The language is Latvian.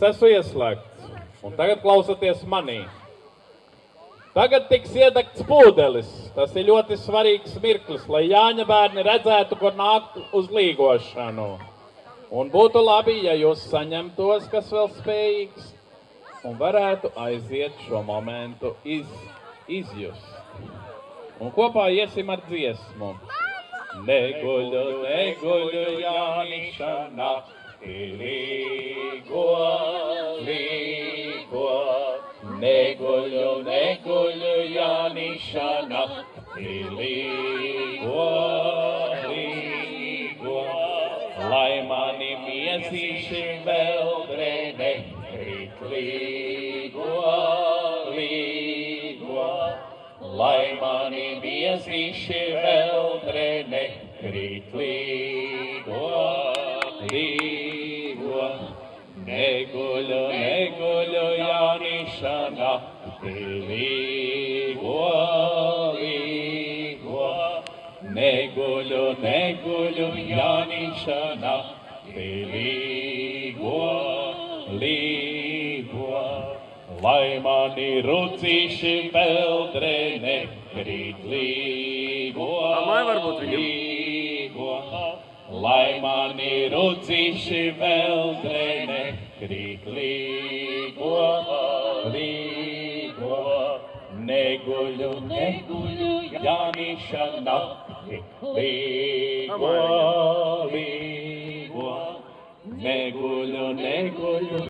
Es esmu ieslēgts, un tagad klausoties manī. Tagad tiks iedegts pūdelis. Tas ir ļoti svarīgs mirklis, lai Jāņa bērni redzētu, kur nākt uz līgošanu. Un būtu labi, ja jūs saņemtos, kas vēl spējīgs, un varētu aiziet šo momentu izjust. Un kopā iesim ar dziesmu. Neguļu, neguļu, Jāniša naktī līgo, līgo. Neguļu, neguļu, Jāniša naktī līgo, līgo. Lai mani miezīši veldrē nekrīt līgo, līgo. Lai mani miezīši veldrē nekrīt līgo, līgo. Neguļu, neguļu, Jāniša naktī līgo, līgo. Neguļu, neguļu, Jāniša naktī līgo, līgo. Lai mani rudzīši veldrē nekrīt līgo, līgo. Lai mani rudzīši veldrē nekrīt līgo, līgo. Neguļu, neguļu, Jāniša naktī līgo, līgo. Neguļu, neguļu.